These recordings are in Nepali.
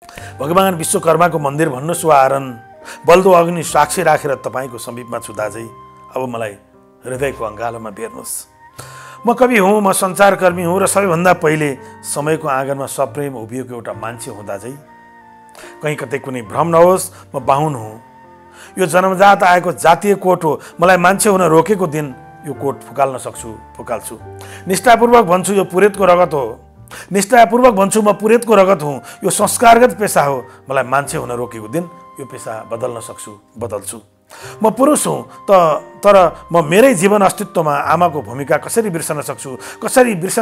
भगवान विश्वकर्माको मन्दिर भन्नुहोस् वा आरण, बल्दो अग्नि साक्षी राखेर तपाईँको समीपमा छु दाजै। अब मलाई हृदयको अङ्गालोमा बेर्नुहोस्। म कवि हुँ, म सञ्चारकर्मी हुँ र सबैभन्दा पहिले समयको आँगनमा सप्रेम उभिएको एउटा मान्छे हुँ दाजै। कहीँ कतै कुनै भ्रम नहोस्, म बाहुन हुँ। यो जन्मजात आएको जातीय कोट हो। मलाई मान्छे हुन रोकेको दिन यो कोट फुकाल्न सक्छु, फुकाल्छु। निष्ठापूर्वक भन्छु यो पुरेतको रगत हो। निष्ठापूर्वक भन्छु म पुरेतको रगत हुँ। यो संस्कारगत पेसा हो। मलाई मान्छे हुन रोकेको दिन यो पेसा बदल्न सक्छु, बदल्छु। म पुरुष हुँ तर म मेरै जीवन अस्तित्वमा आमाको भूमिका कसरी बिर्सन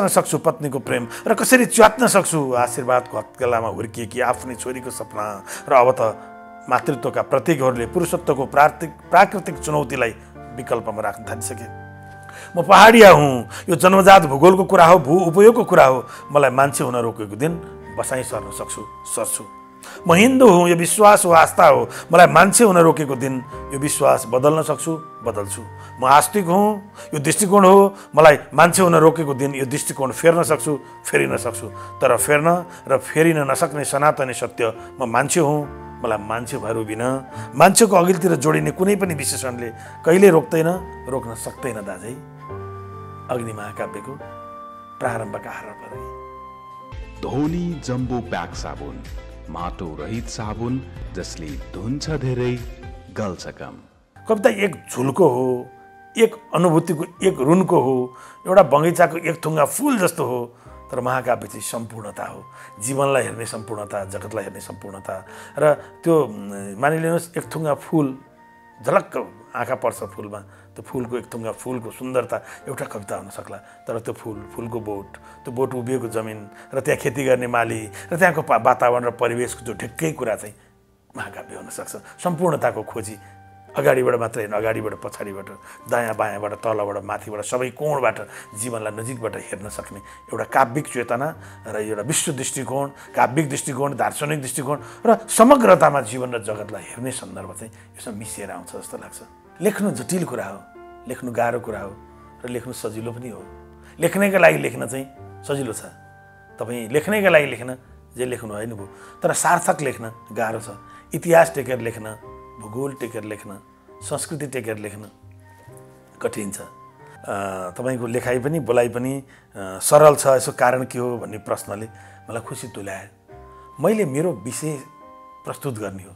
सक्छु पत्नीको प्रेम, र कसरी च्यात्न सक्छु आशीर्वादको हत्केलामा हुर्किएकी आफ्नै छोरीको सपना। र अब त मातृत्वका प्रतीकहरूले पुरुषत्वको प्राकृतिक चुनौतीलाई विकल्पमा राख्न थालिसके। म पहाडिया हुँ। यो जन्मजात भूगोलको कुरा हो, भू उपयोगको कुरा हो। मलाई मान्छे हुन रोकेको दिन बसाइ सर्न सक्छु, सर्छु। म हिन्दू हुँ। यो विश्वास हो, आस्था हो। मलाई मान्छे हुन रोकेको दिन यो विश्वास बदल्न सक्छु, बदल्छु। म आस्तिक हुँ। यो दृष्टिकोण हो। मलाई मान्छे हुन रोकेको दिन यो दृष्टिकोण फेर्न सक्छु, फेरिन सक्छु। तर फेर्न र फेरिन नसक्ने सनातनी सत्य म मान्छे हुँ। मलाई मान्छे भएर उभिन, मान्छेको अघिल्तिर जोडिने कुनै पनि विशेषणले कहिले रोक्न सक्दैन दाजै। अग्नि महाकाव्यको प्रारम्भका आरम्भले। धोनी जम्बो प्याक साबुन, माटो रहित साबुन जसले धुन्छ धेरै गल्छ कम। कविता एक झुलको हो, एक अनुभूतिको एक रुनको हो, एउटा बगैँचाको एक थुङ्गा फुल जस्तो हो। तर महाकाव्य चाहिँ सम्पूर्णता हो। जीवनलाई हेर्ने सम्पूर्णता, जगतलाई हेर्ने सम्पूर्णता। र त्यो मानिलिनुहोस् एक थुङ्गा फुल झलक्क आँखा पर्छ फुलमा, त्यो फुलको एक थुङ्गा फुलको सुन्दरता एउटा कविता हुन सक्ला। तर त्यो फुलको बोट, त्यो बोट उभिएको जमिन र त्यहाँ खेती गर्ने माली र त्यहाँको वातावरण र परिवेशको जो ढिक्कै कुरा चाहिँ महाकाव्य हुनसक्छ। सम्पूर्णताको खोजी अगाडिबाट मात्र हेर्नु, अगाडिबाट पछाडिबाट, दायाँ बायाँबाट, तलबाट माथिबाट, सबै कोणबाट जीवनलाई नजिकबाट हेर्न सक्ने एउटा काव्यिक चेतना र एउटा विश्व दृष्टिकोण, काव्यिक दृष्टिकोण, दार्शनिक दृष्टिकोण र समग्रतामा जीवन र जगतलाई हेर्ने सन्दर्भ चाहिँ यसमा मिसिएर आउँछ जस्तो लाग्छ। लेख्नु जटिल कुरा हो, लेख्नु गाह्रो कुरा हो र लेख्नु सजिलो पनि हो। लेख्नैका लागि लेख्न चाहिँ सजिलो छ। तपाईँ लेख्नैका लागि लेख्न जे लेख्नु होइन भयो, तर सार्थक लेख्न गाह्रो छ। इतिहास टेकेर लेख्न, भूगोल टेकेर लेख्न, संस्कृति टेकेर लेख्न कठिन छ। तपाईँको लेखाइ पनि बोलाइ पनि सरल छ। यसो कारण के हो भन्ने प्रश्नले मलाई खुसी तुल्यायो। मैले मेरो विषय प्रस्तुत गर्ने हो।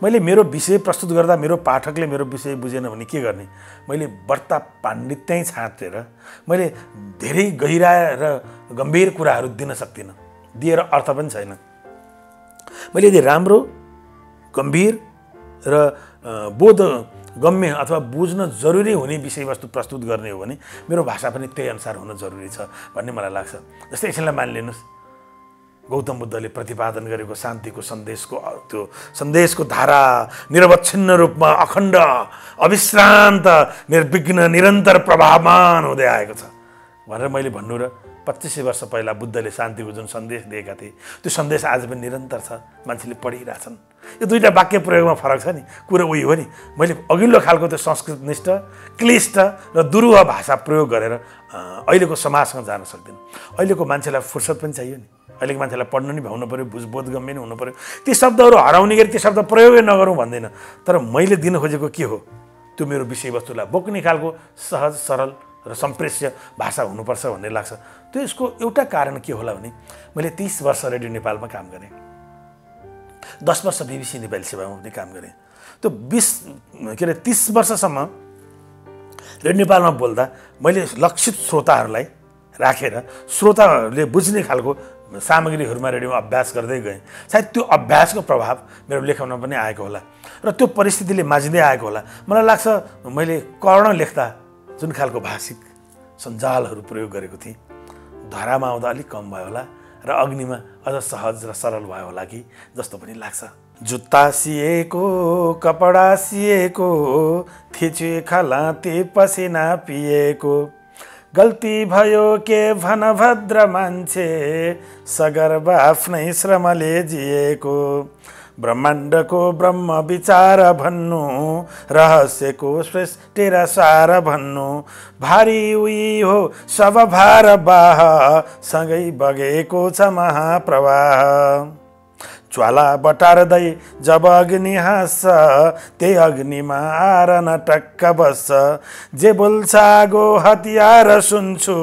मैले मेरो विषय प्रस्तुत गर्दा मेरो पाठकले मेरो विषय बुझेन भने के गर्ने? मैले बढ्ता पाण्डित्य छाँटेर मैले धेरै गहिरा र गम्भीर कुराहरू दिन सक्दिनँ, दिएर अर्थ पनि छैन। मैले यदि राम्रो, गम्भीर र बोधगम्य अथवा बुझ्न जरुरी हुने विषयवस्तु प्रस्तुत गर्ने हो भने मेरो भाषा पनि त्यही अनुसार हुन जरुरी छ भन्ने मलाई लाग्छ। जस्तै एकछिनलाई मानिलिनुहोस्, गौतम बुद्धले प्रतिपादन गरेको शान्तिको सन्देशको धारा निरवच्छिन्न रूपमा अखण्ड, अविश्रान्त, निर्विघ्न, निरन्तर प्रभावमान हुँदै आएको छ भनेर मैले भन्नु र 2500 वर्ष पहिला बुद्धले शान्तिको जुन सन्देश दिएका थिए त्यो सन्देश आज पनि निरन्तर छ, मान्छेले पढिरहेछन्। यो दुईटा वाक्य प्रयोगमा फरक छ नि, कुरो उही हो नि। मैले अघिल्लो खालको त्यो संस्कृतनिष्ठ, क्लिष्ट र दुरूह भाषा प्रयोग गरेर अहिलेको समाजसँग जान सक्दिनँ। अहिलेको मान्छेलाई फुर्सद पनि चाहियो नि। अहिलेको मान्छेलाई पढ्नु नि भ्याउनु पऱ्यो, बोधगम्य नि हुनु पऱ्यो। ती शब्दहरू हराउने गरी ती शब्द प्रयोगै नगरौँ भन्दैन, तर मैले दिन खोजेको के हो? त्यो मेरो विषयवस्तुलाई बोक्ने खालको सहज, सरल र सम्प्रेष्य भाषा हुनुपर्छ भन्ने लाग्छ। त्यो यसको एउटा कारण के होला भने मैले 30 वर्ष रेडियो नेपालमा काम गरेँ, 10 वर्ष BBC नेपाली सेवामा पनि काम गरेँ। त्यो 30 वर्षसम्म रेडियो नेपालमा बोल्दा मैले लक्षित श्रोताहरूलाई राखेर श्रोताहरूले बुझ्ने खालको सामग्रीहरूमा रेडियोमा अभ्यास गर्दै गएँ। सायद त्यो अभ्यासको प्रभाव मेरो लेखनमा पनि आएको होला र त्यो परिस्थितिले माझिँदै आएको होला। मलाई लाग्छ मैले कर्ण लेख्दा जुन खालको भाषिक सञ्जालहरू प्रयोग गरेको थिएँ धरामा आउँदा अलिक कम भयो होला र अग्निमा अझ सहज र सरल भयो होला कि जस्तो पनि लाग्छ। जुत्ता सिएको, कपडा सिएको, थिचे खलाते पसिना पिएको, गल्ती भयो के भन भद्र मान्छे, सगर्व आफ्नै श्रमले जिएको, ब्रह्माण्डको ब्रह्म विचार भन्नु, रहस्यको सृष्टि र सार भन्नु, भारी उही हो सब भार बाह, सँगै बगेको छ महाप्रवाह। ज्वाला बटार्दै जब अग्नि हाँस्छ त्यही अग्निमा आएर नटक्क बस्छ। जे बोल्छ आगो हतियार सुन्छु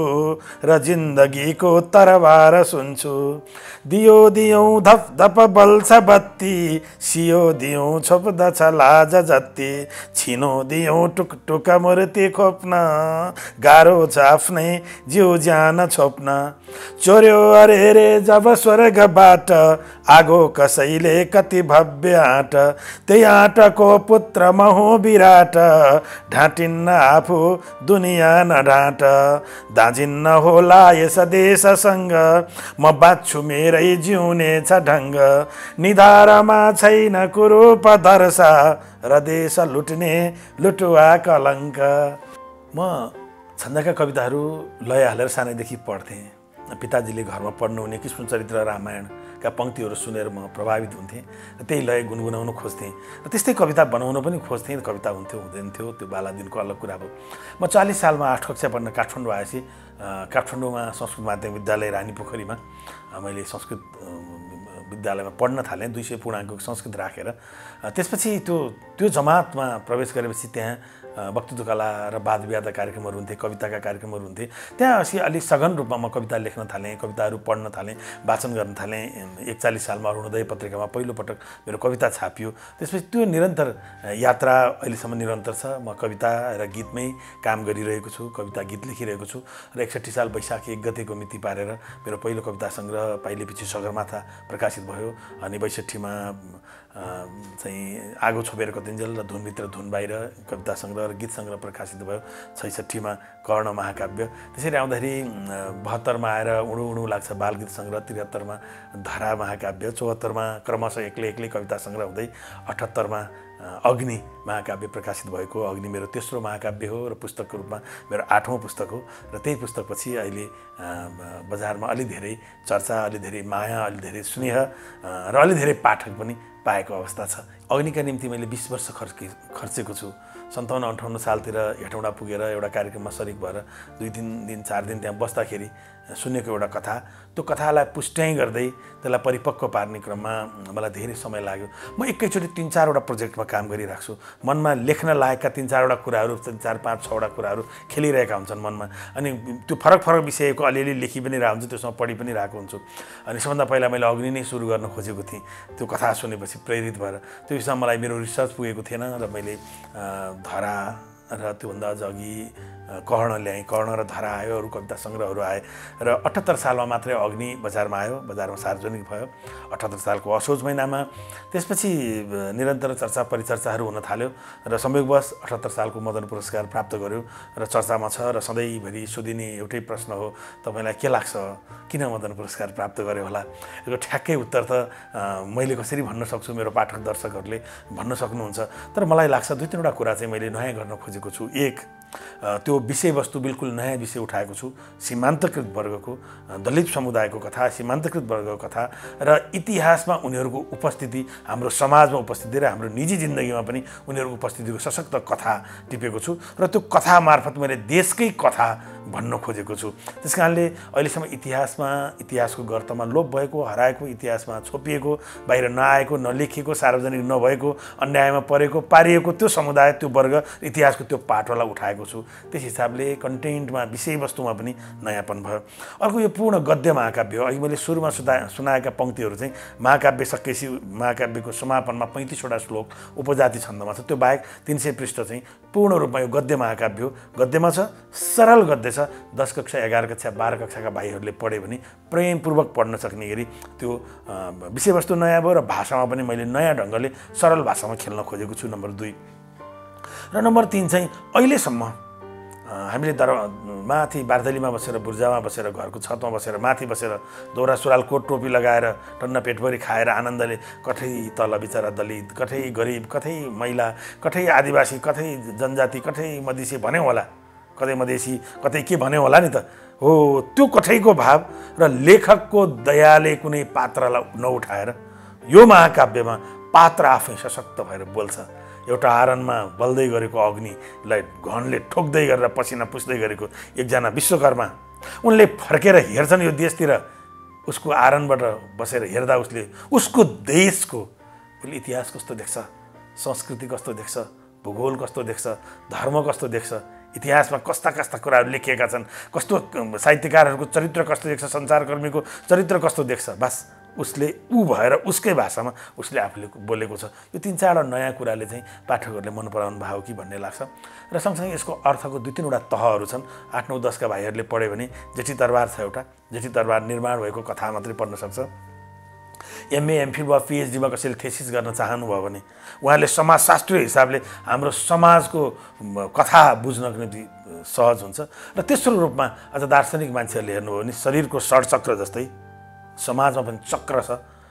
र जिन्दगीको तरबार सुन्छु। दियो दियौँ धप धप बल्छ बत्ती सियो दियौँ छोप्दछ लाज जत्ती। छिनो दियौँ टुकटुक मूर्ति खोप्न गाह्रो छ आफ्नै जिउ ज्यान छोप्न। चोर्यो अरे रे जब स्वर्गबाट आगो कसैले कति भव्य आँट त्यही आँटको पुत्र म हुँ विराट ढाँटिन्न आफू दुनियाँ न ढाँट। दाँजिन्न होला यस देशसँग म बाँच्छु मेरै जिउने छ ढङ्ग। निधारमा छैन कुरूप दर्शा र देश लुट्ने लुटुवा कलङ्क। म छन्दका कविताहरू लय हालेर सानैदेखि पढ्थेँ। पिताजीले घरमा पढ्नुहुने कृष्णचरित्र रामायणका पङ्क्तिहरू सुनेर म प्रभावित हुन्थेँ र त्यही लय गुनगुनाउन खोज्थेँ र त्यस्तै कविता बनाउन पनि खोज्थेँ। कविता हुन्थ्यो हुँदैन थियो, त्यो बाला दिनको अलग कुरा भयो। म 40 सालमा 8 कक्षा पढ्न काठमाडौँ आएपछि काठमाडौँमा संस्कृत माध्यमिक विद्यालय रानीपोखरीमा मैले संस्कृत विद्यालयमा पढ्न थालेँ 200 पूर्णाङ्कको संस्कृत राखेर। त्यसपछि त्यो जमातमा प्रवेश गरेपछि त्यहाँ वक्तृत्व कला र वाद विवाद कार्यक्रमहरू हुन्थे, कविताका कार्यक्रमहरू हुन्थे। त्यहाँ अलिक सघन रूपमा म कविता लेख्न थालेँ, कविताहरू पढ्न थालेँ, वाचन गर्न थालेँ। 41 सालमा अरुणोदय पत्रिकामा पहिलोपटक मेरो कविता छापियो। त्यसपछि त्यो निरन्तर यात्रा अहिलेसम्म निरन्तर छ। म कविता र गीतमै काम गरिरहेको छु, कविता गीत लेखिरहेको छु र 61 साल वैशाख 1 गतेको मिति पारेर मेरो पहिलो कविता सङ्ग्रह पाइलेपछि सगरमाथा प्रकाशित भयो। अनि 62मा चाहिँ आगो छोपेर कतिन्जेल र धुनभित्र धुन बाहिर कविता सङ्ग्रह र गीत सङ्ग्रह प्रकाशित भयो। 66मा कर्ण महाकाव्य। त्यसरी आउँदाखेरि 72मा आएर उडु उडु लाग्छ बालगीत सङ्ग्रह, 73मा धरा महाकाव्य, 74मा क्रमशः एक्लै एक्लै कविता सङ्ग्रह हुँदै 78मा अग्नि महाकाव्य प्रकाशित भएको। अग्नि मेरो तेस्रो महाकाव्य हो र पुस्तकको रूपमा मेरो 8औँ पुस्तक हो र त्यही पुस्तकपछि अहिले बजारमा अलि धेरै चर्चा, अलि धेरै माया, अलि धेरै स्नेह र अलि धेरै पाठक पनि पाएको अवस्था छ। अग्निका निम्ति मैले 20 वर्ष खर्चेको छु। 57-58 सालतिर हेटौँडा पुगेर एउटा कार्यक्रममा सरिक भएर 2-3 दिन 4 दिन त्यहाँ बस्दाखेरि सुनेको एउटा कथा, त्यो कथालाई पुष्ट्याइ गर्दै त्यसलाई परिपक्व पार्ने क्रममा मलाई धेरै समय लाग्यो। म एकैचोटि 3-4वटा प्रोजेक्टमा काम गरिरहेको छु। मनमा लेख्न लागेका 3-4वटा कुराहरू, 4-5-6वटा कुराहरू खेलिरहेका हुन्छन् मनमा। अनि त्यो फरक फरक विषयको अलिअलि लेखि पनि रहेको हुन्छ, त्यसमा पढि पनि रहेको हुन्छु। अनि सबभन्दा पहिला मैले अग्नि नै सुरु गर्न खोजेको थिएँ। त्यो कथा सुनेपछि प्रेरित भएर त्यो विषयमा मलाई मेरो रिसर्च पुगेको थिएन र मैले धरा र त्योभन्दा अझ अघि कर्ण ल्याएँ। कर्ण र धरा आयो, अरू कविता सङ्ग्रहहरू आए र 78 सालमा मात्रै अग्नि बजारमा आयो, बजारमा सार्वजनिक भयो 78 सालको असोज महिनामा। त्यसपछि निरन्तर चर्चा परिचर्चाहरू हुन थाल्यो र संयोगवश 78 सालको मदन पुरस्कार प्राप्त गर्यो र चर्चामा छ र सधैँभरि सोधिने एउटै प्रश्न हो, तपाईँलाई के लाग्छ किन मदन पुरस्कार प्राप्त गर्यो होला? यो ठ्याक्कै उत्तर त मैले कसरी भन्न सक्छु, मेरो पाठक दर्शकहरूले भन्न सक्नुहुन्छ। तर मलाई लाग्छ 2-3वटा कुरा चाहिँ मैले नयाँ गर्न खोजेको छु। एक, त्यो विषयवस्तु बिल्कुल नयाँ विषय उठाएको छु। सीमान्तकृत वर्गको, दलित समुदायको कथा, सीमान्तकृत वर्गको कथा र इतिहासमा उनीहरूको उपस्थिति, हाम्रो समाजमा उपस्थिति र हाम्रो निजी जिन्दगीमा पनि उनीहरूको उपस्थितिको सशक्त कथा टिपेको छु र त्यो कथा मार्फत मैले देशकै कथा भन्न खोजेको छु। त्यस कारणले अहिलेसम्म इतिहासको गर्तमा लोप भएको, हराएको, इतिहासमा छोपिएको, बाहिर नआएको, नलेखिएको, सार्वजनिक नभएको, अन्यायमा परेको, पारिएको त्यो समुदाय, त्यो वर्ग, इतिहासको त्यो पाटोलाई उठाएको छु। त्यस हिसाबले कन्टेन्टमा, विषयवस्तुमा पनि नयाँपन भयो। अर्को यो पूर्ण गद्य महाकाव्य हो। अघि मैले सुरुमा सुनाएका पङ्क्तिहरू चाहिँ महाकाव्य सकेपछि महाकाव्यको समापनमा 35वटा श्लोक उपजाति छन्दमा छ। त्यो बाहेक 300 पृष्ठ चाहिँ पूर्ण रूपमा यो गद्य महाकाव्य हो। गद्यमा छ, सरल गद्य छ। 10 कक्षा, 11 कक्षा, 12 कक्षाका भाइहरूले पढ्यो भने प्रेमपूर्वक पढ्न सक्ने गरी त्यो विषयवस्तु नयाँ भयो र भाषामा पनि मैले नयाँ ढङ्गले सरल भाषामा खेल्न खोजेको छु। नम्बर 2 र नम्बर 3 चाहिँ अहिलेसम्म हामीले माथि बार्दलीमा बसेर, बुर्जामा बसेर, घरको छतमा बसेर, माथि बसेर दौरा सुरुवाल कोट टोपी लगाएर टन्न पेटभरि खाएर आनन्दले कतै तल बिचरा दलित, कतै गरिब, कतै महिला, कतै आदिवासी, कतै जनजाति, कतै मधेसी भन्यो होला, कतै मधेसी, कतै के भन्यो होला नि त हो। त्यो कठैको भाव र लेखकको दयाले कुनै पात्रलाई नउठाएर यो महाकाव्यमा पात्र आफै सशक्त भएर बोल्छ। एउटा आरनमा बल्दै गरेको अग्निलाई घनले ठोक्दै गरेर पसिना पुस्दै गरेको एकजना विश्वकर्मा, उनले फर्केर हेर्छन् यो देशतिर उसको आँगनबाट बसेर हेर्दा उसको देशको उसले इतिहास कस्तो देख्छ, संस्कृति कस्तो देख्छ, भूगोल कस्तो देख्छ, धर्म कस्तो देख्छ, इतिहासमा कस्ता कस्ता कुराहरू लेखिएका छन्, कस्तो साहित्यकारहरूको चरित्र कस्तो देख्छ, सञ्चारकर्मीको चरित्र कस्तो देख्छ, बस उसले भएर उसकै भाषामा उसले आफूले बोलेको छ। यो 3-4 नयाँ कुराले चाहिँ पाठकहरूले मन पराउनु भयो कि भन्ने लाग्छ। र सँगसँगै यसको अर्थको 2-3वटा तहहरू छन्। 8, 9, 10 का भाइहरूले पढ्यो भने जेठी तरबार छ एउटा, जेठी तरबार निर्माण भएको कथा मात्रै पढ्न सक्छ। MA, MPhil वा PhD मा कसैले थेसिस गर्न चाहनुभयो भने उहाँले समाजशास्त्रीय हिसाबले हाम्रो समाजको कथा बुझ्नको निम्ति सहज हुन्छ। र तेस्रो रूपमा अझ दार्शनिक मान्छेहरूले हेर्नुभयो भने शरीरको षड्चक्र जस्तै समाजमा पनि चक्र छ।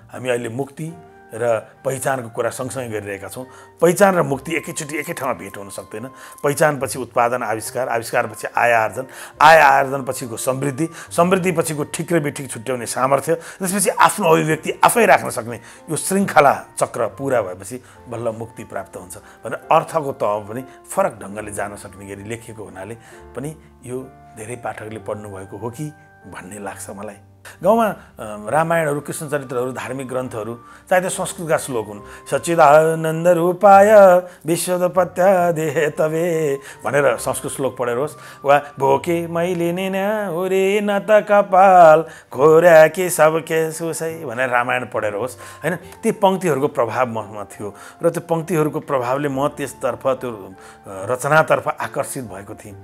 हामी अहिले मुक्ति र पहिचानको कुरा सँगसँगै गरिरहेका छौँ। पहिचान र मुक्ति एकैचोटि एकै ठाउँमा भेट हुन सक्दैन। पहिचानपछि उत्पादन आविष्कार, आविष्कारपछि आय आर्जन, आय आर्जनपछिको समृद्धि, समृद्धिपछिको ठिक र बेठिक छुट्याउने सामर्थ्य, त्यसपछि आफ्नो अभिव्यक्ति आफै राख्न सक्ने यो श्रृङ्खला चक्र पुरा भएपछि बल्ल मुक्ति प्राप्त हुन्छ भनेर अर्थको तहमा पनि फरक ढङ्गले जान सक्ने गरी लेखिएको हुनाले पनि यो धेरै पाठकले पढ्नुभएको हो कि भन्ने लाग्छ मलाई। गाउँमा रामायणहरू, कृष्ण चरित्रहरू, धार्मिक ग्रन्थहरू चाहे त्यो संस्कृतका श्लोक हुन्, सच्चिदानन्द रूपाय विश्वोत्पत्त्यादेः तवे भनेर संस्कृत श्लोक पढेर होस्, वा भोके मैले नेना ओरे न त कपाल खोर्याके सबके सुसै भनेर रामायण पढेर होस् हैन। ती पङ्क्तिहरूको प्रभाव ममा थियो र त्यो पङ्क्तिहरूको प्रभावले म त्यसतर्फ, त्यो रचनातर्फ आकर्षित भएको थिएँ।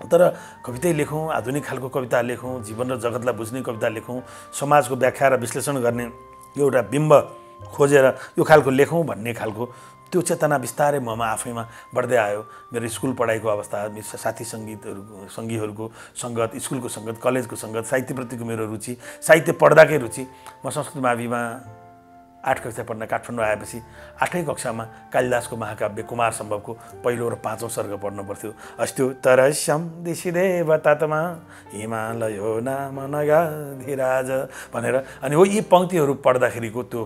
तर कवितै लेखौँ, आधुनिक खालको कविता लेखौँ, जीवन र जगतलाई बुझ्ने कविता लेखौँ, समाजको व्याख्या र विश्लेषण गर्ने एउटा बिम्ब खोजेर यो खालको लेखौँ भन्ने खालको त्यो चेतना बिस्तारै ममा आफैमा बढ्दै आयो। मेरो स्कुल पढाइको अवस्था, मेरो साथी सङ्गीहरूको सङ्गत, स्कुलको सङ्गत, कलेजको सङ्गत, साहित्यप्रतिको मेरो रुचि, साहित्य पढ्दाकै रुचि। म संस्कृत माविमा 8 कक्षा पढ्न काठमाडौँ आएपछि 8ै कक्षामा कालिदासको महाकाव्य कुमार सम्भवको पहिलो र 5औं सर्ग पढ्नु पर्थ्यो। अस्त्यो तरस्यम दिशिदेव ततमा हिमालयो नाम नगाधिराज भनेर। अनि हो यी पङ्क्तिहरू पढ्दाखेरिको त्यो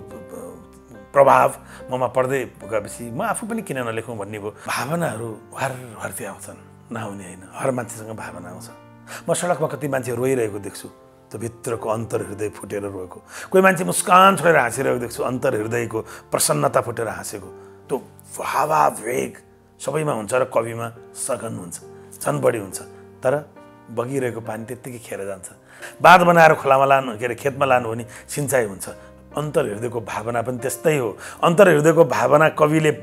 प्रभाव ममा पढ्दै गएपछि म आफू पनि किन नलेखौँ भन्ने भयो। भावनाहरू हरहर्ती आउँछन्, नआउने होइन, हर मान्छेसँग भावना आउँछ। म सडकमा कति मान्छे रोइरहेको देख्छु, त्यो भित्रको अन्तर हृदय फुटेर रोएको। कोही मान्छे मुस्कान छोडेर हाँसिरहेको देख्छु, अन्तर हृदयको प्रसन्नता फुटेर हाँसेको। त्यो भावावेग सबैमा हुन्छ र कविमा सघन हुन्छ, झन् बढी हुन्छ। तर बगिरहेको पानी त्यत्तिकै खेर जान्छ। बाँध बनाएर खोलामा लानु, के अरे खेतमा लानु भने सिँचाइ हुन्छ। अन्तर हृदयको भावना पनि त्यस्तै हो। अन्तर हृदयको भावना कविले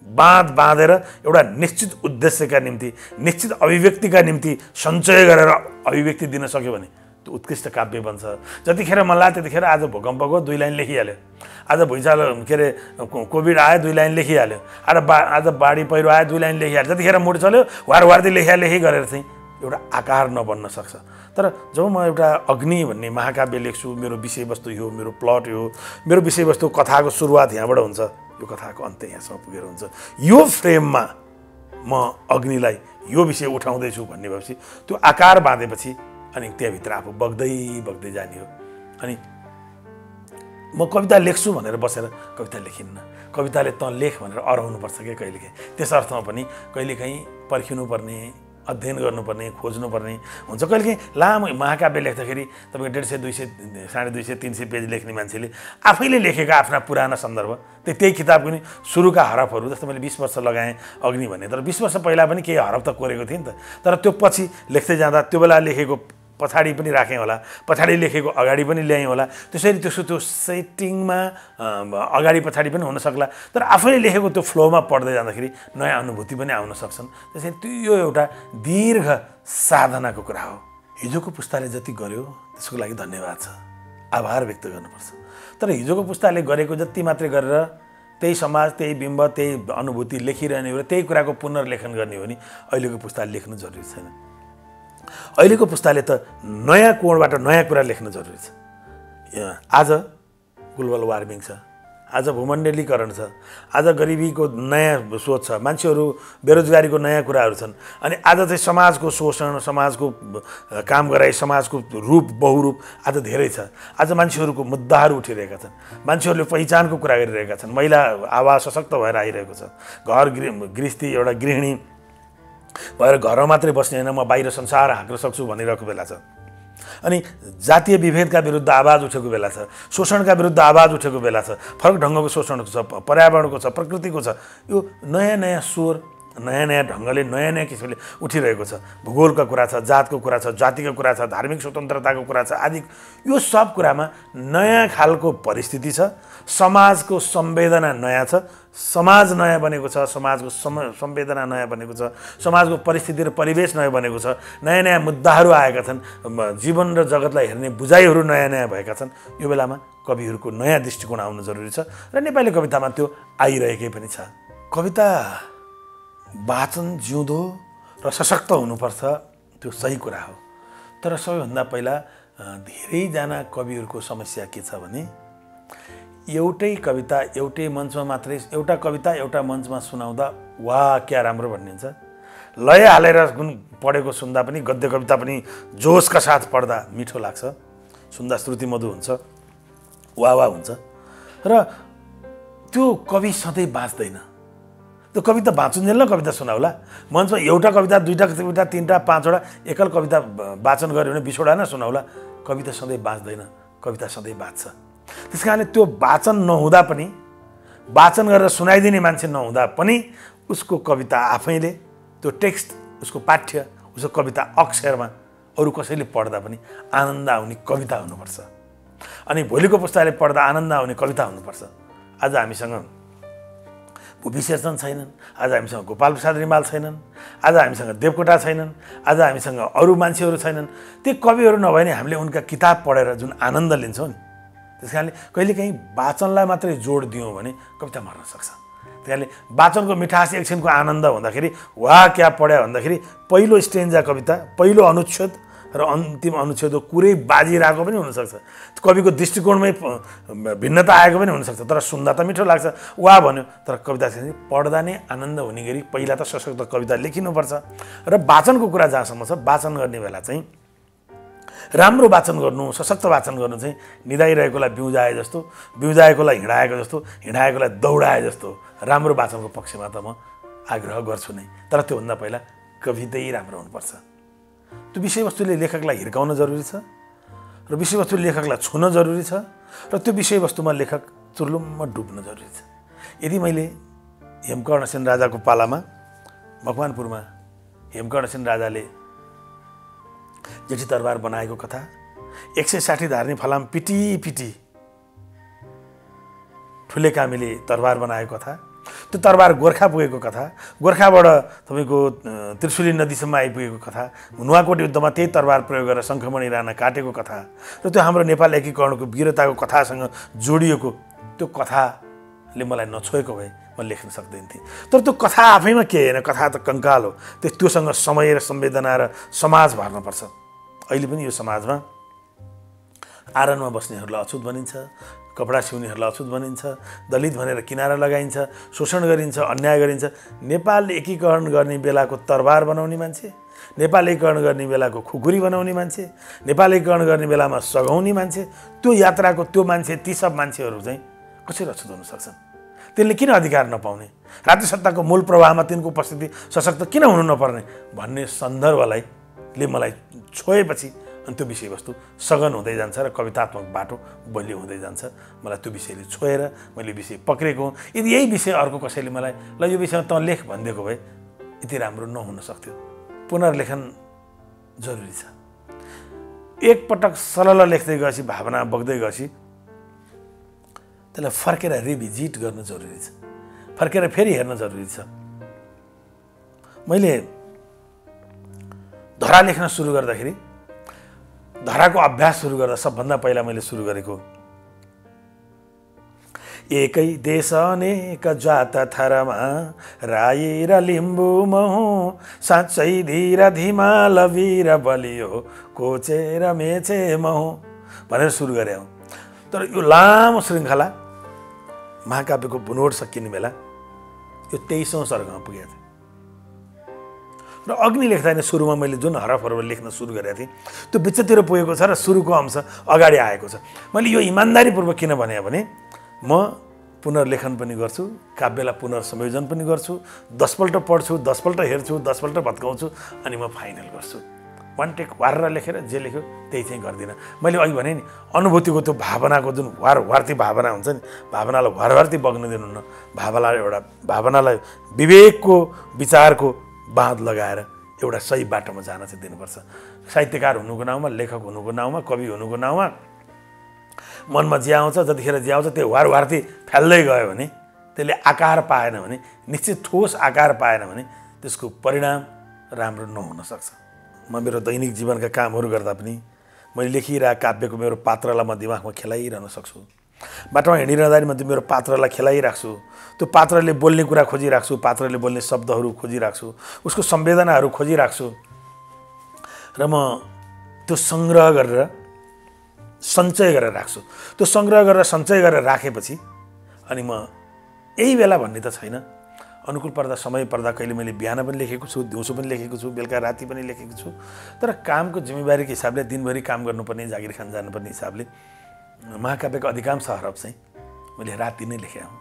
बाँध बाँधेर एउटा निश्चित उद्देश्यका निम्ति, निश्चित अभिव्यक्तिका निम्ति सञ्चय गरेर अभिव्यक्ति दिन सक्यो भने त्यो उत्कृष्ट काव्य बन्छ। जतिखेर मन लाग्यो त्यतिखेर आज भूकम्प गयो 2 लाइन लेखिहाल्यो, आज भुइँचालो के अरे कोभिड आयो 2 लाइन लेखिहाल्यो, आज बाढी पहिरो आयो 2 लाइन लेखिहाल्यो। जतिखेर मुड चल्यो वारवार्दै लेखी गरेर चाहिँ एउटा आकार नबन्न सक्छ। तर जब म एउटा अग्नि भन्ने महाकाव्य लेख्छु, मेरो विषयवस्तु यो, मेरो प्लट यो, मेरो विषयवस्तु कथाको सुरुवात यहाँबाट हुन्छ, यो कथाको अन्त्य यहाँसम्म पुगेर हुन्छ। यो फ्रेममा म अग्निलाई यो विषय उठाउँदैछु भन्ने भएपछि त्यो आकार बाँधेपछि अनि त्यहाँभित्र आफू बग्दै जाने हो। अनि म कविता लेख्छु भनेर बसेर कविता लेखिन्न। कविताले त लेख भनेर अराउनुपर्छ क्या कहिलेकाहीँ। त्यस अर्थमा पनि कहिलेकाहीँ पर्खिनुपर्ने, अध्ययन गर्नुपर्ने, खोज्नुपर्ने हुन्छ। कहिलेकाहीँ लामो महाकाव्य लेख्दाखेरि तपाईँको 150, 200, 250, 300 पेज लेख्ने मान्छेले आफैले लेखेका आफ्ना पुराना सन्दर्भ, त्यही किताबको नि सुरुका हरफहरू, जस्तो मैले 20 वर्ष लगाएँ अग्नि भने, तर 20 वर्ष पहिला पनि केही हरफ त कोरेको थिएँ नि त। तर त्यो पछि लेख्दै जाँदा त्यो बेला लेखेको पछाडि पनि राखेँ होला, पछाडि लेखेको अगाडि पनि ल्याएँ होला। त्यसरी त्यो सेटिङमा अगाडि पछाडि पनि हुन सक्ला। तर आफैले लेखेको त्यो फ्लोमा पढ्दै जाँदाखेरि नयाँ अनुभूति पनि आउन सक्छन्। त्यसरी त्यो एउटा दीर्घ साधनाको कुरा हो। हिजोको पुस्ताले जति गर्यो त्यसको लागि धन्यवाद छ, आभार व्यक्त गर्नुपर्छ। तर हिजोको पुस्ताले गरेको जति मात्रै गरेर त्यही समाज, त्यही बिम्ब, त्यही अनुभूति लेखिरहने हो र त्यही कुराको पुनर्लेखन गर्ने हो भने अहिलेको पुस्ताले लेख्नु जरुरी छैन। अहिलेको पुस्ताले त नयाँ कोणबाट नयाँ कुरा लेख्न जरुरी छ। आज ग्लोबल वार्मिङ छ, आज भूमण्डलीकरण छ, आज गरिबीको नयाँ सोच छ, मान्छेहरू बेरोजगारीको नयाँ कुराहरू छन्। अनि आज चाहिँ समाजको शोषण, समाजको काम गराइ, समाजको रूप बहुरूप आज धेरै छ। आज मान्छेहरूको मुद्दाहरू उठिरहेका छन्, मान्छेहरूले पहिचानको कुरा गरिरहेका छन्, महिला आवाज सशक्त भएर आइरहेको छ। गृहस्थी एउटा गृहिणी भएर घरमा मात्रै बस्ने होइन, म बाहिर संसार हाँक्न सक्छु भनिरहेको बेला छ। अनि जातीय विभेदका विरुद्ध आवाज उठेको बेला छ, शोषणका विरुद्ध आवाज उठेको बेला छ, फरक ढङ्गको शोषणको छ, पर्यावरणको छ, प्रकृतिको छ, यो नयाँ नयाँ स्वर नयाँ नयाँ ढङ्गले नयाँ नयाँ किसिमले उठिरहेको छ। भूगोलका कुरा छ, जातको कुरा छ, जातिको कुरा छ, धार्मिक स्वतन्त्रताको कुरा छ आदि। यो सब कुरामा नयाँ खालको परिस्थिति छ, समाजको संवेदना नयाँ छ, समाज नयाँ बनेको छ, समाजको संवेदना नयाँ बनेको छ, समाजको परिस्थिति र परिवेश नयाँ बनेको छ, नयाँ नयाँ मुद्दाहरू आएका छन्, जीवन र जगतलाई हेर्ने बुझाइहरू नयाँ नयाँ भएका छन्। यो बेलामा कविहरूको नयाँ दृष्टिकोण आउनु जरुरी छ र नेपाली कवितामा त्यो आइरहेकै पनि छ। कविता वाचन जिउँदो र सशक्त हुनुपर्छ, त्यो सही कुरा हो। तर सबैभन्दा पहिला धेरैजना कविहरूको समस्या के छ भने एउटै कविता एउटै मञ्चमा मात्रै, एउटा कविता एउटा मञ्चमा सुनाउँदा वाह क्या राम्रो भन्ने हुन्छ, लय हालेर पढेको सुन्दा पनि, गद्य कविता पनि जोसका साथ पढ्दा मिठो लाग्छ, सुन्दा श्रुति मधु हुन्छ, वाह वाह हुन्छ। र त्यो कवि सधैँ बाँच्दैन। त्यो कविता बाँचुन्जेल न कविता सुनाउला, मञ्चमा एउटा कविता, दुईवटा कविता, तीनवटा, पाँचवटा एकल कविता वाचन गऱ्यो भने 20वटा न सुनाउला, कविता सधैँ बाँच्दैन, कविता सधैँ बाँच्छ। त्यस कारणले त्यो वाचन नहुँदा पनि, वाचन गरेर सुनाइदिने मान्छे नहुँदा पनि उसको कविता आफैले, त्यो टेक्स्ट, उसको पाठ्य, उसको कविता अक्षरमा अरू कसैले पढ्दा पनि आनन्द आउने कविता हुनुपर्छ। अनि भोलिको पुस्ताले पढ्दा आनन्द आउने कविता हुनुपर्छ। आज हामीसँग भुपी शेरचन छैनन्, आज हामीसँग गोपाल प्रसाद रिमाल छैनन्, आज हामीसँग देवकोटा छैनन्, आज हामीसँग अरू मान्छेहरू छैनन्। ती कविहरू नभए नि हामीले उनका किताब पढेर जुन आनन्द लिन्छौँ नि, त्यस कारणले कहिलेकाहीँ वाचनलाई मात्रै जोड दियौँ भने कविता मर्न सक्छ। त्यस कारणले वाचनको मिठास एकछिनको आनन्द हुँदाखेरि वाह क्या पढ्या भन्दाखेरि पहिलो स्टेन्जा कविता, पहिलो अनुच्छेद र अन्तिम अनुच्छेदको कुरै बाजिरहेको पनि हुनसक्छ, कविको दृष्टिकोणमै भिन्नता आएको पनि हुनसक्छ, तर सुन्दा त मिठो लाग्छ, वाह भन्यो। तर कविता चाहिँ पढ्दा नै आनन्द हुने गरी पहिला त सशक्त कविता लेखिनुपर्छ। र वाचनको कुरा जहाँसम्म छ, वाचन गर्ने बेला चाहिँ राम्रो वाचन गर्नु, सशक्त वाचन गर्नु चाहिँ निदाइरहेकोलाई बिउजाए जस्तो, बिउजाएकोलाई हिँडाएको जस्तो, हिँडाएकोलाई दौडाए जस्तो राम्रो वाचनको पक्षमा त म आग्रह गर्छु नै। तर त्योभन्दा पहिला कवितै राम्रो हुनुपर्छ। त्यो विषयवस्तुले लेखकलाई हिर्काउन जरुरी छ र विषयवस्तुले लेखकलाई छुन जरुरी छ र त्यो विषयवस्तुमा लेखक चुर्लुम्म डुब्न जरुरी छ। यदि मैले हेमकर्णसेन राजाको पालामा मकवानपुरमा हेमकर्णसेन राजाले जेठी तरबार बनाएको कथा, 160 धार्नी फलाम पिटी पिटी ठुले कामीले तरबार बनाएको कथा, त्यो तरबार गोर्खा पुगेको कथा, गोर्खाबाट तपाईँको त्रिशुली नदीसम्म आइपुगेको कथा, नुवाकोट युद्धमा त्यही तरबार प्रयोग गरेर शङ्खमणि राणा काटेको कथा र त्यो हाम्रो नेपाल एकीकरणको वीरताको कथासँग जोडिएको त्यो कथाले मलाई नछोएको भए म लेख्न सक्दैन थिएँ। तर त्यो कथा आफैमा के होइन, कथा त कङ्काल हो, त्योसँग समय र संवेदना र समाज भर्नुपर्छ। अहिले पनि यो समाजमा आरनमा बस्नेहरूलाई अछुत भनिन्छ, कपडा सिउनेहरूलाई अछुत भनिन्छ, दलित भनेर किनारा लगाइन्छ, शोषण गरिन्छ, अन्याय गरिन्छ। नेपाल एकीकरण गर्ने बेलाको तरबार बनाउने मान्छे, नेपाल एकीकरण गर्ने बेलाको खुकुरी बनाउने मान्छे, नेपाल एकीकरण गर्ने बेलामा सघाउने मान्छे, त्यो यात्राको त्यो मान्छे, ती सब मान्छेहरू चाहिँ कसरी अछुत हुन सक्छन्? त्यसले किन अधिकार नपाउने? राज्य सत्ताको मूल प्रवाहमा तिनको उपस्थिति सशक्त किन हुनु नपर्ने भन्ने सन्दर्भलाई मलाई छोएपछि अनि त्यो विषयवस्तु सघन हुँदै जान्छ र कवितात्मक बाटो बलियो हुँदै जान्छ। मलाई त्यो विषयले छोएर मैले विषय पक्रेको हुँ। यदि यही विषय अर्को कसैले मलाई ल यो विषयमा त लेख भनिदिएको भए यति राम्रो नहुन सक्थ्यो। पुनर्लेखन जरुरी छ। एकपटक सरल लेख्दै गएपछि, भावना बग्दै गएपछि त्यसलाई फर्केर रिभिजिट गर्न जरुरी छ, फर्केर फेरि हेर्न जरुरी छ। मैले धरा लेख्न सुरु गर्दाखेरि, धराको अभ्यास सुरु गर्दा सबभन्दा पहिला मैले सुरु गरेको एकै देश अनेक जात थरमा राई र लिम्बू महु साँच्चै धीर धिमाल वीर बलियो कोचेर मेचे महु भनेर सुरु गरे हौ। तर यो लामो श्रृङ्खला महाकाव्यको बुनोट सकिने बेला यो 23औं सर्गमा पुगेको थियो र अग्नि लेख्दा नै सुरुमा मैले जुन हरफहरू लेख्न सुरु गरेको थिएँ त्यो बिचतिर पुगेको छ र सुरुको अंश अगाडि आएको छ। मैले यो इमान्दारीपूर्वक किन भने म पुनर्लेखन पनि गर्छु, काव्यलाई पुनर्संयोजन पनि गर्छु, 10 पल्ट पढ्छु, 10 पल्ट हेर्छु, 10 पल्ट भत्काउँछु अनि म फाइनल गर्छु। वान टेक वारेर लेखेर जे लेख्यो त्यही चाहिँ गर्दिनँ। मैले अघि भने नि अनुभूतिको त्यो भावनाको जुन वारती भावना हुन्छ नि, भावनालाई वारती बग्न दिनुहुन्न। भावनालाई विवेकको विचारको बाँध लगाएर एउटा सही बाटोमा जान चाहिँ दिनुपर्छ। साहित्यकार हुनुको नाउँमा, लेखक हुनुको नाउँमा, कवि हुनुको नाउँमा मनमा जे आउँछ जतिखेर जे आउँछ त्यो वारती फ्याल्दै गयो भने, त्यसले आकार पाएन भने, निश्चित ठोस आकार पाएन भने त्यसको परिणाम राम्रो नहुन सक्छ। म मेरो दैनिक जीवनका कामहरू गर्दा पनि मैले लेखिरहेको काव्यको मेरो पात्रलाई म दिमागमा खेलाइरहन सक्छु। बाटोमा हिँडिरहँदा नि म मेरो पात्रलाई खेलाइराख्छु। त्यो पात्रले बोल्ने कुरा खोजिराख्छु, पात्रले बोल्ने शब्दहरू खोजिराख्छु, उसको संवेदनाहरू खोजिराख्छु र म त्यो सङ्ग्रह गरेर सञ्चय गरेर राख्छु। त्यो सङ्ग्रह गरेर सञ्चय गरेर राखेपछि अनि म यही बेला भन्ने त छैन, अनुकूल पर्दा समय पर्दा कहिले मैले बिहान पनि लेखेको छु, दिउँसो पनि लेखेको छु, बेलुका राति पनि लेखेको छु। तर कामको जिम्मेवारीको हिसाबले दिनभरि काम गर्नुपर्ने, जागिर खान जानुपर्ने हिसाबले महाकाव्यको अधिकांश हरफ चाहिँ मैले राति नै लेखेँ हुँ।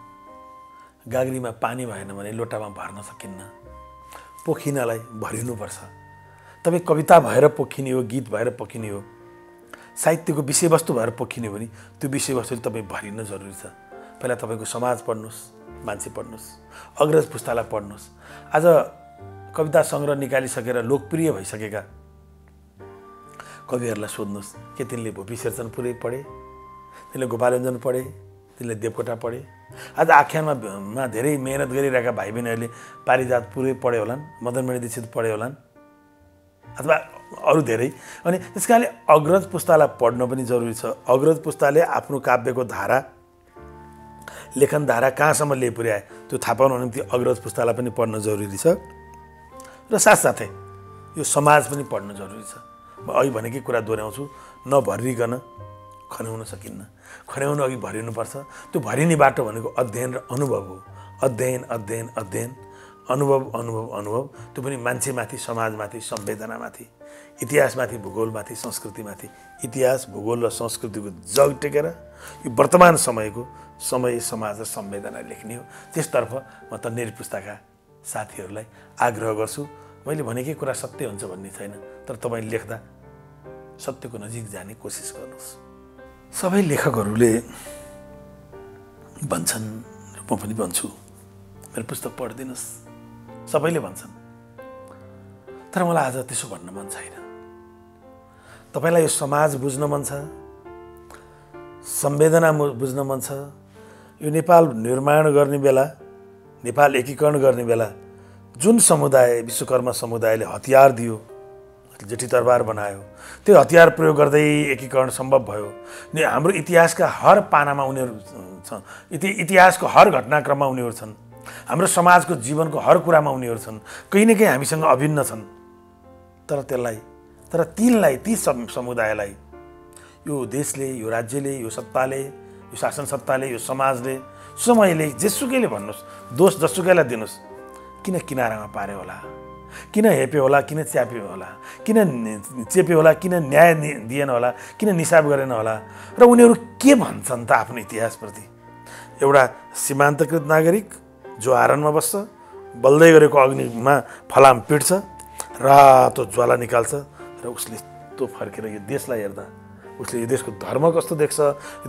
गाग्रीमा पानी भएन भने लोटामा भर्न सकिन्न, पोखिनलाई भरिनुपर्छ। तपाईँ कविता भएर पोखिने हो, गीत भएर पोखिने हो, साहित्यको विषयवस्तु भएर पोखिने हो भने त्यो विषयवस्तुले तपाईँ भरिन जरुरी छ। पहिला तपाईँको समाज पढ्नुहोस्, मान्छे पढ्नुहोस्, अग्रज पुस्तालाई पढ्नुहोस्। आज कविता सङ्ग्रह निकालिसकेर लोकप्रिय भइसकेका कविहरूलाई सोध्नुहोस् के तिनले भूपी शेरचन पुरै पढे, तिनले गोपालञ्जन पढे, तिनले देवकोटा पढे। आज आख्यानमा धेरै मेहनत गरिरहेका भाइ बहिनीहरूले पारिजात पुरै पढे होलान्, मदनमणि दीक्षित पढे होलान् अथवा अरू धेरै। अनि त्यस कारणले अग्रज पुस्तालाई पढ्न पनि जरुरी छ। अग्रज पुस्ताले आफ्नो काव्यको धारा, लेखन धारा कहाँसम्म ल्याइ पुर्याए त्यो थाहा पाउनको निम्ति अग्रज पुस्तालाई पनि पढ्न जरुरी छ र साथसाथै यो समाज पनि पढ्न जरुरी छ। म अघि भनेकै कुरा दोहोऱ्याउँछु, नभरिकन खन्याउन सकिन्न, खन्याउनु अघि भरिनुपर्छ। त्यो भरिने बाटो भनेको अध्ययन र अनुभव हो। अध्ययन अध्ययन अध्ययन, अनुभव अनुभव अनुभव, त्यो पनि मान्छेमाथि, समाजमाथि, संवेदनामाथि, इतिहासमाथि, भूगोलमाथि, संस्कृतिमाथि। इतिहास, भूगोल र संस्कृतिको जग टेकेर यो वर्तमान समयको समय, समाज र संवेदना लेख्ने हो। त्यसतर्फ म तन्नेरी पुस्ताका साथीहरूलाई आग्रह गर्छु। मैले भनेकै कुरा सत्य हुन्छ भन्ने छैन, तर तपाईँ लेख्दा सत्यको नजिक जाने कोसिस गर्नुहोस्। सबै लेखकहरूले भन्छन्, म पनि भन्छु, मेरो पुस्तक पढिदिनुहोस्, सबैले भन्छन्। तर मलाई आज त्यसो भन्न मन छैन। तपाईँलाई यो समाज बुझ्न मन छ, संवेदना बुझ्न मन छ। यो नेपाल निर्माण गर्ने बेला, नेपाल एकीकरण गर्ने बेला जुन समुदाय, विश्वकर्मा समुदायले हतियार दियो, जेठी तरबार बनायो, त्यो हतियार प्रयोग गर्दै एकीकरण सम्भव भयो। हाम्रो इतिहासका हर पानामा उनीहरू छन्, इतिहासको हर घटनाक्रममा उनीहरू छन्, हाम्रो समाजको जीवनको हर कुरामा उनीहरू छन्, कहीँ न कहीँ हामीसँग अभिन्न छन्। तर तिनलाई, ती समुदायलाई यो देशले, यो राज्यले, यो सत्ताले, यो शासन सत्ताले, यो समाजले, समयले, जेसुकैले भन्नुहोस्, दोष जसुकैलाई दिनुहोस्, किन किनारामा पार्यो होला, किन हेप्यो होला, किन च्याप्यो होला, किन चेप्यो होला, किन न्याय दिएन होला, किन निसाब गरेन होला। र उनीहरू के भन्छन् त आफ्नो इतिहासप्रति? एउटा सीमान्तकृत नागरिक जो आरनमा बस्छ, बल्दै गरेको अग्निमा फलाम पिट्छ, रातो ज्वाला निकाल्छ र उसले त्यो फर्केर यो देशलाई हेर्दा उसले यो देशको धर्म कस्तो देख्छ,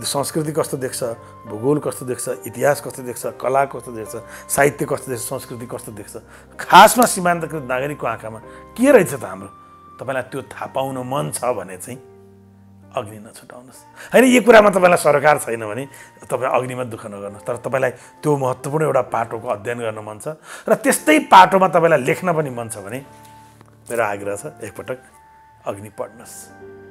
यो संस्कृति कस्तो देख्छ, भूगोल कस्तो देख्छ, इतिहास कस्तो देख्छ, कला कस्तो देख्छ, साहित्य कस्तो देख्छ, संस्कृति कस्तो देख्छ, खासमा सीमान्तकृत नागरिकको आँखामा के रहेछ त हाम्रो, तपाईँलाई त्यो थाहा पाउन मन छ भने चाहिँ अग्नि नछुटाउनुहोस्। होइन, यो कुरामा तपाईँलाई सरकार छैन भने तपाईँ अग्निमा दुःख नगर्नुहोस्, तर तपाईँलाई त्यो महत्त्वपूर्ण एउटा पाटोको अध्ययन गर्न मन छ र त्यस्तै पाटोमा तपाईँलाई लेख्न पनि मन छ भने मेरो आग्रह छ, एकपटक अग्नि पढ्नुहोस्।